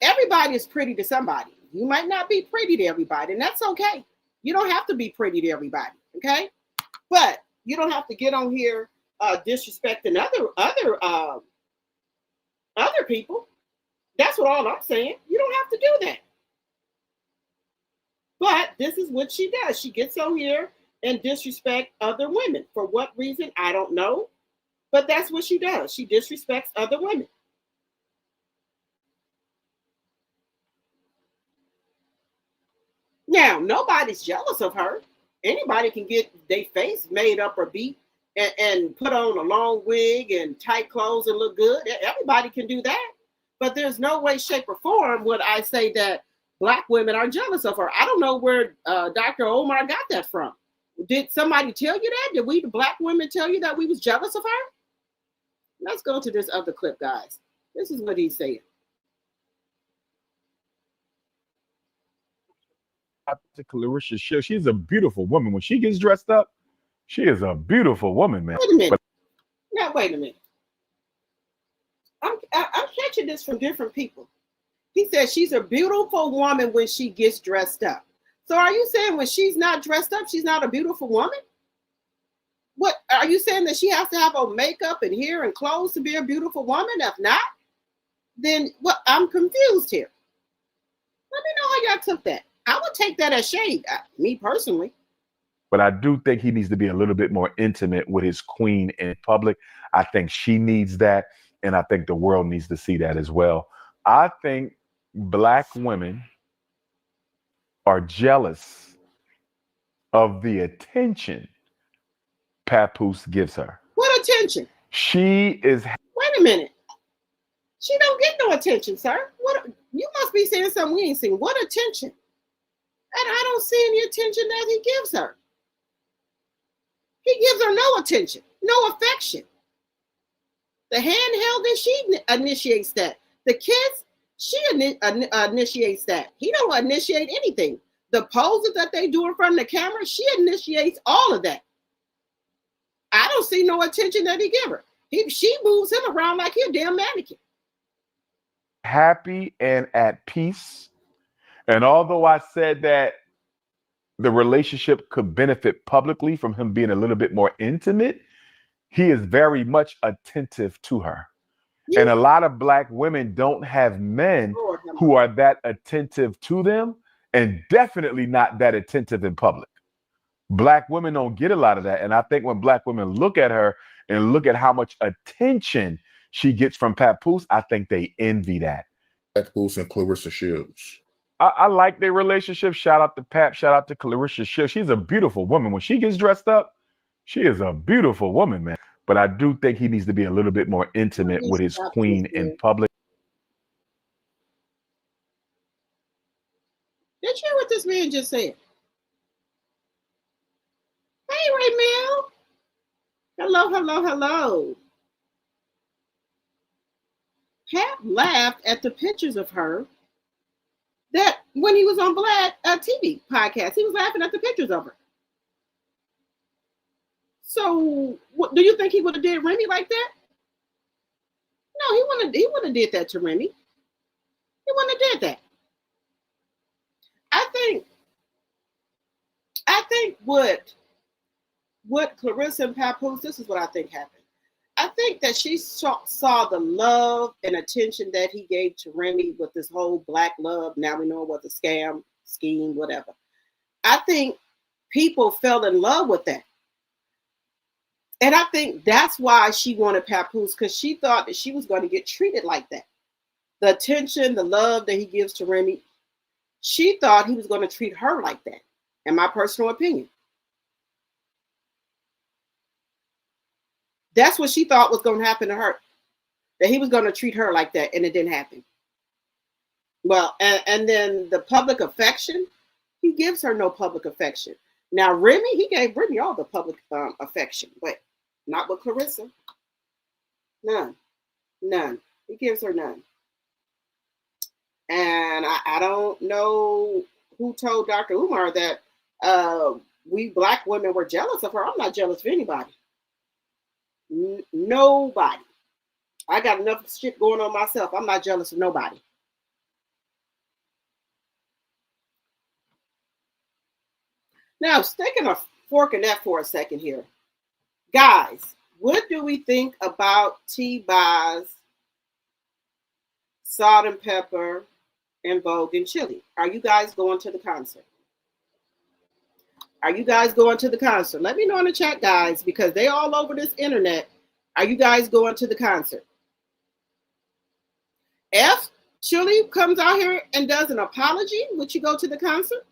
everybody is pretty to somebody. You might not be pretty to everybody, and that's okay. You don't have to be pretty to everybody, okay? But you don't have to get on here disrespecting other people. That's what all I'm saying. You don't have to do that. But this is what she does. She gets on here and disrespect other women. For what reason, I don't know. But that's what she does. She disrespects other women. Now, nobody's jealous of her. Anybody can get their face made up or beat and put on a long wig and tight clothes and look good. Everybody can do that. But there's no way, shape, or form would I say that Black women are jealous of her. I don't know where Dr. Umar got that from. Did somebody tell you that? Did we, the Black women, tell you that we was jealous of her? Let's go to this other clip, guys. This is what he's saying. Clarissa Shields, she's a beautiful woman. When she gets dressed up, she is a beautiful woman, man. Wait a minute. Now, wait a minute. I'm catching this from different people. He said she's a beautiful woman when she gets dressed up. So are you saying when she's not dressed up, she's not a beautiful woman? What are you saying, that she has to have on makeup and hair and clothes to be a beautiful woman? If not, then what? I'm confused here. Let me know how y'all took that. I would take that as shade, me personally. But I do think he needs to be a little bit more intimate with his queen in public. I think she needs that, and I think the world needs to see that as well. I think Black women are jealous of the attention Papoose gives her. What attention? She is. Wait a minute. She don't get no attention, sir. What? You must be saying something we ain't seen. What attention? And I don't see any attention that he gives her. He gives her no attention, no affection. The handheld, and she initiates that. The kiss, she initiates that. He don't initiate anything. The poses that they do in front of the camera, she initiates all of that. I don't see no attention that he give her. She moves him around like he's a damn mannequin. Happy and at peace. And although I said that the relationship could benefit publicly from him being a little bit more intimate, he is very much attentive to her. Yeah. And a lot of Black women don't have men who are that attentive to them, and definitely not that attentive in public. Black women don't get a lot of that. And I think when Black women look at her and look at how much attention she gets from Papoose, I think they envy that. Papoose and Clarissa Shields. I like their relationship. Shout out to Pap. Shout out to Clarissa Shields. She's a beautiful woman. When she gets dressed up, she is a beautiful woman, man. But I do think he needs to be a little bit more intimate with his queen in public. Did you hear what this man just said? Hey, Ray Mill. Hello, hello, hello. Pat laughed at the pictures of her that when he was on Vlad TV podcast, he was laughing at the pictures of her. So, what, do you think he would have did Remy like that? No, he wouldn't have did that to Remy. He wouldn't have did that. I think what Clarissa and Papoose, this is what I think happened. I think that she saw the love and attention that he gave to Remy with this whole Black love. Now we know it was a scam, scheme, whatever. I think people fell in love with that. And I think that's why she wanted Papoose, because she thought that she was going to get treated like that. The attention, the love that he gives to Remy, she thought he was going to treat her like that, in my personal opinion. That's what she thought was going to happen to her, that he was going to treat her like that, and it didn't happen. Well, and then the public affection, he gives her no public affection. Now, Remy, he gave Remy all the public affection, but not with Clarissa. None. He gives her none. And I don't know who told Dr. Umar that we Black women were jealous of her. I'm not jealous of anybody. Nobody. I got enough shit going on myself. I'm not jealous of nobody. Now, sticking a fork in that for a second here. Guys, what do we think about T-Boz, Salt and Pepper, and Vogue and Chillie? Are you guys going to the concert? Are you guys going to the concert? Let me know in the chat, guys, because they all over this internet. Are you guys going to the concert? If Chillie comes out here and does an apology, would you go to the concert?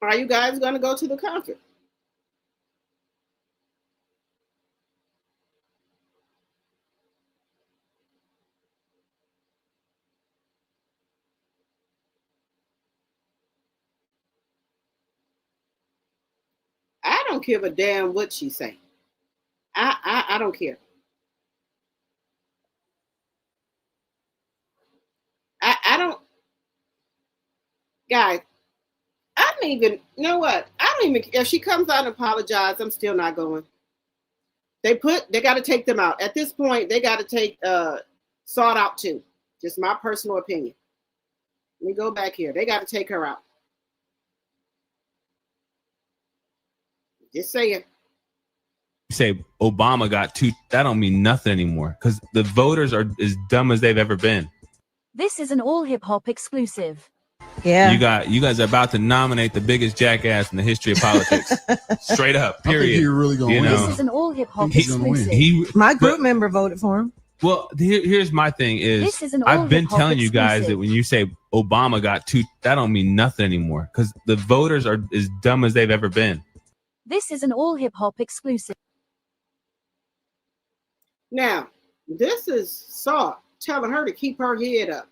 Are you guys going to go to the concert? I don't give a damn what she say. I don't care. Guys, I don't even, you know what? I don't even, if she comes out and apologizes, I'm still not going. They got to take them out. At this point, they got to take Sought out too. Just my personal opinion. Let me go back here. They got to take her out. Just saying. Say Obama got two, that don't mean nothing anymore because the voters are as dumb as they've ever been. This is an all hip hop exclusive. Yeah. You guys are about to nominate the biggest jackass in the history of politics. Straight up, period. I think you're really gonna win. This is an all hip hop exclusive. My group member voted for him. Well, here's my thing This is an I've been all-hip-hop telling you guys exclusive. that when you say Obama got two, that don't mean nothing anymore because the voters are as dumb as they've ever been. This is an all hip hop exclusive. Now, this is Sought telling her to keep her head up.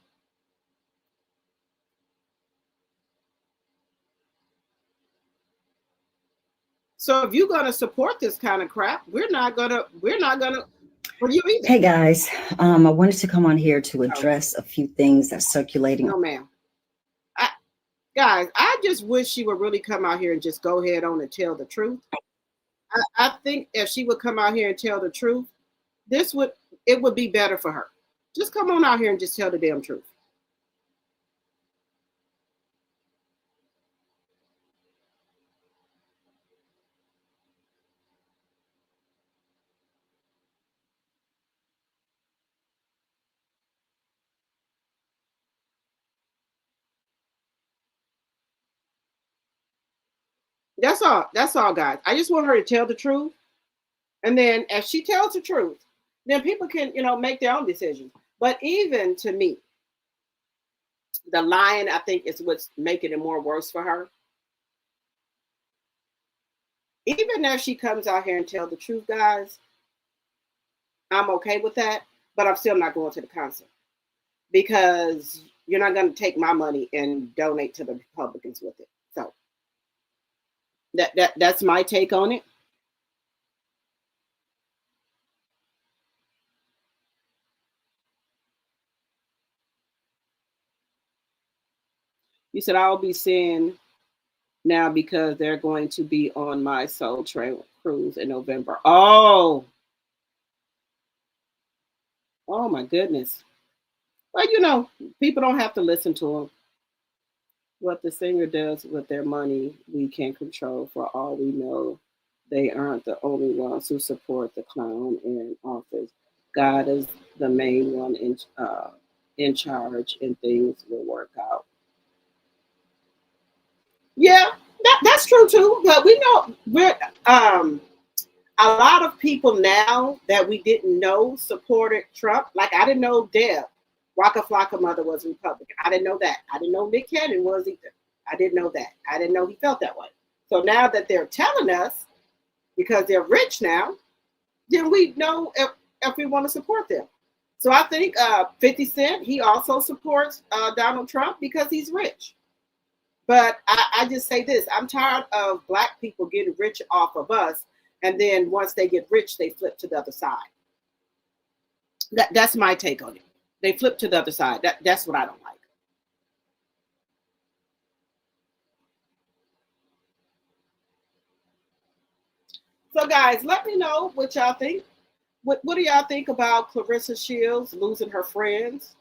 So if you're gonna support this kind of crap, we're not gonna for you either. Hey guys, I wanted to come on here to address a few things that's circulating. No, ma'am. Guys, I just wish she would really come out here and just go ahead on and tell the truth. I think if she would come out here and tell the truth, it would be better for her. Just come on out here and just tell the damn truth. That's all, guys. I just want her to tell the truth. And then if she tells the truth, then people can, make their own decisions. But even to me, the lying, I think, is what's making it more worse for her. Even if she comes out here and tells the truth, guys, I'm okay with that. But I'm still not going to the concert because you're not going to take my money and donate to the Republicans with it. So that's my take on it. You said I'll be seeing now because they're going to be on my Soul Train cruise in November. Oh my goodness. Well, people don't have to listen to them. What the singer does with their money, we can't control. For all we know, they aren't the only ones who support the clown in office. God is the main one in charge, and things will work out. Yeah, that's true too. But we know we're a lot of people now that we didn't know supported Trump. Like I didn't know Deb Waka Flocka mother was Republican. I didn't know that. I didn't know Nick Cannon was either. I didn't know that. I didn't know he felt that way. So now that they're telling us, because they're rich now, then we know if we want to support them. So I think 50 Cent, he also supports Donald Trump because he's rich. But I just say this, I'm tired of Black people getting rich off of us. And then once they get rich, they flip to the other side. That's my take on it. They flip to the other side. That's what I don't like. So guys, let me know what y'all think. What do y'all think about Clarissa Shields losing her friends?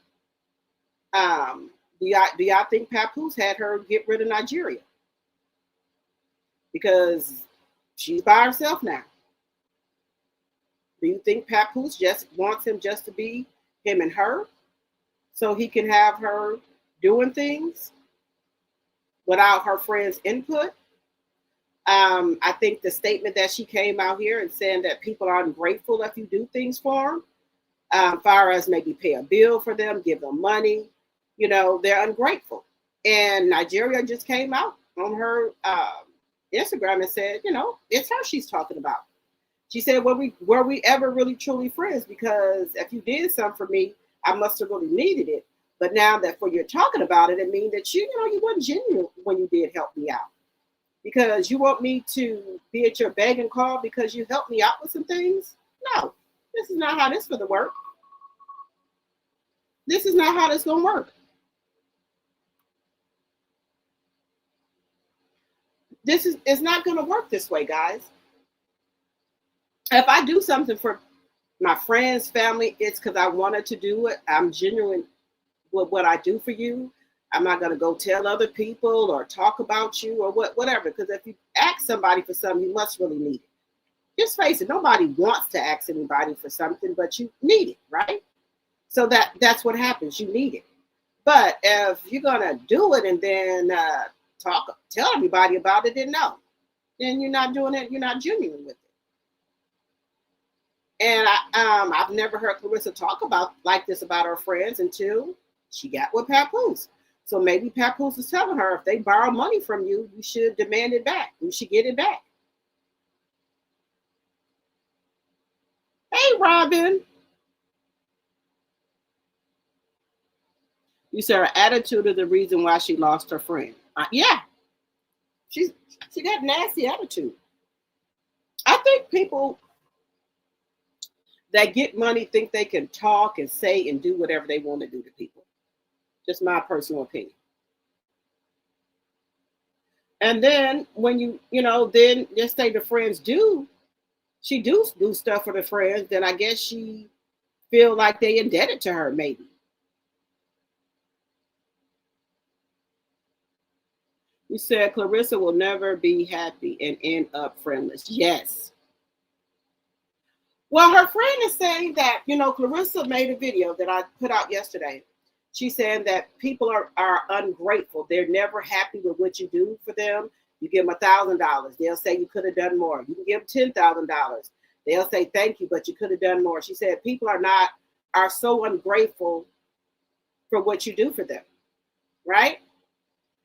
Do y'all think Papoose had her get rid of Nigeria? Because she's by herself now. Do you think Papoose just wants him just to be him and her so he can have her doing things without her friends' input? I think the statement that she came out here and saying that people are ungrateful if you do things for them, far as maybe pay a bill for them, give them money, they're ungrateful. And Nigeria just came out on her Instagram and said, it's her she's talking about. She said, were we ever really truly friends? Because if you did something for me, I must have really needed it. But now that you're talking about it, it means that you weren't genuine when you did help me out. Because you want me to be at your beck and call because you helped me out with some things? No, this is not how this is going to work. This is not how this is going to work. It's not going to work this way, guys. If I do something for my friends, family, it's because I wanted to do it. I'm genuine with what I do for you. I'm not going to go tell other people or talk about you or whatever. Because if you ask somebody for something, you must really need it. Just face it. Nobody wants to ask anybody for something, but you need it, right? So that's what happens. You need it. But if you're going to do it and then tell everybody about it, then no. Then you're not doing it. You're not genuine with it. And I've never heard Clarissa talk like this about her friends until she got with Papoose. So maybe Papoose is telling her if they borrow money from you, you should demand it back. You should get it back. Hey, Robin. You said her attitude is the reason why she lost her friend. Yeah. She got nasty attitude. I think people that get money think they can talk and say and do whatever they want to do to people. Just my personal opinion. And then when then just say the friends she do stuff for the friends, then I guess she feel like they indebted to her maybe. You said Clarissa will never be happy and end up friendless. Yes. Well, her friend is saying that, Clarissa made a video that I put out yesterday. She's saying that people are ungrateful. They're never happy with what you do for them. You give them $1,000. They'll say you could have done more. You can give them $10,000. They'll say thank you, but you could have done more. She said people are so ungrateful for what you do for them, right?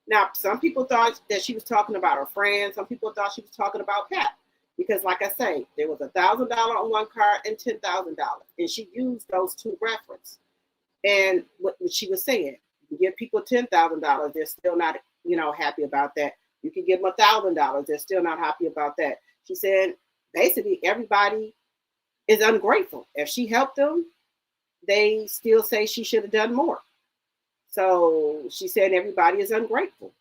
Now, some people thought that she was talking about her friends. Some people thought she was talking about Pat. Because like I say, there was $1,000 on one card and $10,000. And she used those two references. And what she was saying, you give people $10,000, they're still not, happy about that. You can give them $1,000, they're still not happy about that. She said, basically, everybody is ungrateful. If she helped them, they still say she should have done more. So she said everybody is ungrateful.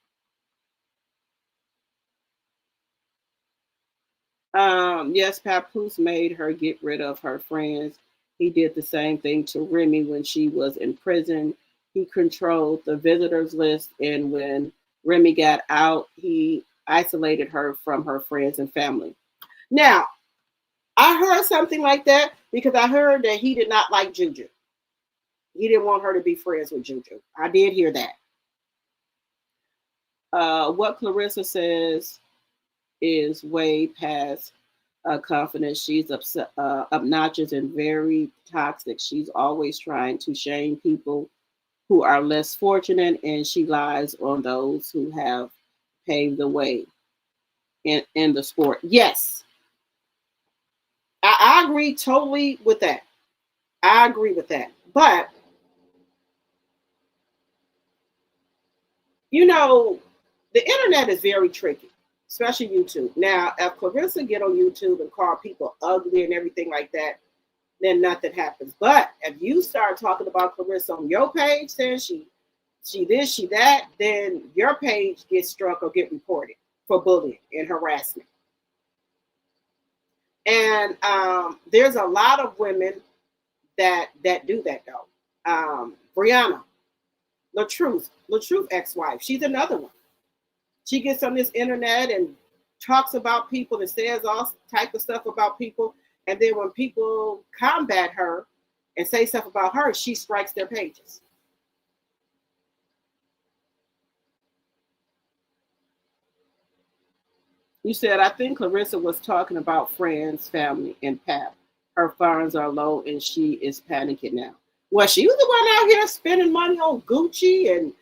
Yes, Papoose made her get rid of her friends. He did the same thing to Remy when she was in prison. He controlled the visitors list, and when Remy got out, he isolated her from her friends and family. Now, I heard something like that because I heard that he did not like Juju. He didn't want her to be friends with Juju. I did hear that. What Clarissa says is way past confidence. She's obnoxious and very toxic. She's always trying to shame people who are less fortunate, and she lies on those who have paved the way in the sport. Yes, I agree totally with that. I agree with that. But, the internet is very tricky, especially YouTube. Now, if Clarissa get on YouTube and call people ugly and everything like that, then nothing happens. But if you start talking about Clarissa on your page, saying she this, she that, then your page gets struck or get reported for bullying and harassment. And there's a lot of women that do that though. Brianna, LaTruth ex-wife, she's another one. She gets on this internet and talks about people and says all type of stuff about people. And then when people combat her and say stuff about her, she strikes their pages. You said, I think Clarissa was talking about friends, family, and Pap. Her funds are low and she is panicking now. Well, she was the one out here spending money on Gucci and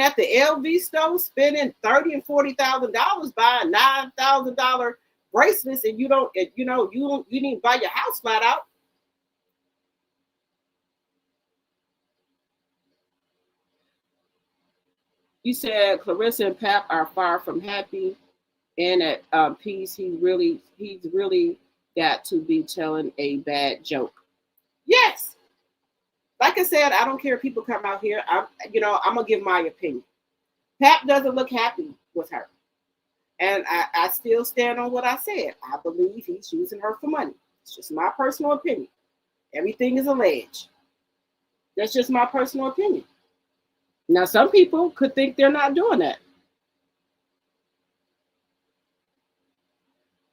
at the LV store spending $30,000 and $40,000 buying $9,000 bracelets, and you didn't buy your house flat out. You said Clarissa and Pap are far from happy and at peace. He's really got to be telling a bad joke. Yes. Like I said, I don't care if people come out here. I'm gonna give my opinion. Pap doesn't look happy with her. And I still stand on what I said. I believe he's using her for money. It's just my personal opinion. Everything is alleged. That's just my personal opinion. Now, some people could think they're not doing that.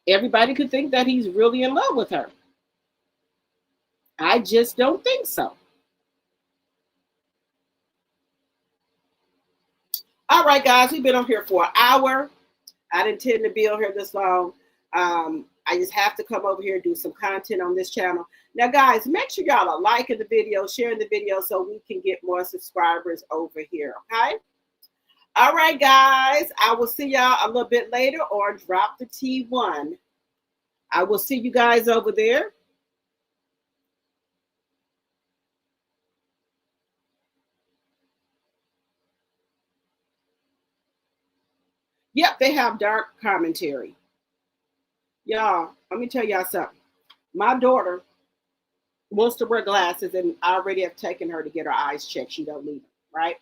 Everybody could think that he's really in love with her. I just don't think so. All right, guys, we've been on here for an hour. I didn't intend to be on here this long. I just have to come over here and do some content on this channel. Now, guys, make sure y'all are liking the video, sharing the video so we can get more subscribers over here, okay? All right, guys, I will see y'all a little bit later or drop the T1. I will see you guys over there. Yep, they have dark commentary. Y'all, let me tell y'all something. My daughter wants to wear glasses, and I already have taken her to get her eyes checked. She don't need them, right?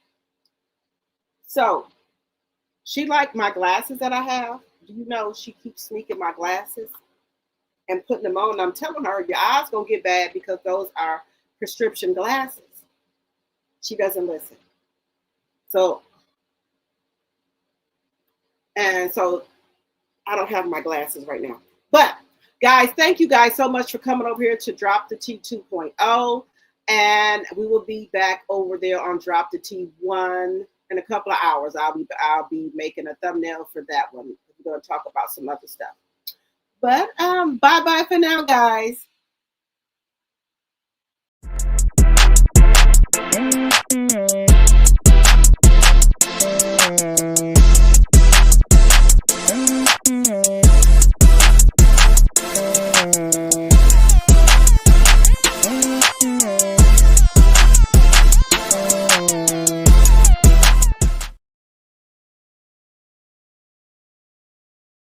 So she liked my glasses that I have. Do you know she keeps sneaking my glasses and putting them on? I'm telling her, your eyes gonna get bad because those are prescription glasses. She doesn't listen. So I don't have my glasses right now. But guys, thank you guys so much for coming over here to Drop the T 2.0. And we will be back over there on Drop the T1 in a couple of hours. I'll be making a thumbnail for that one. We're going to talk about some other stuff. But bye-bye for now, guys.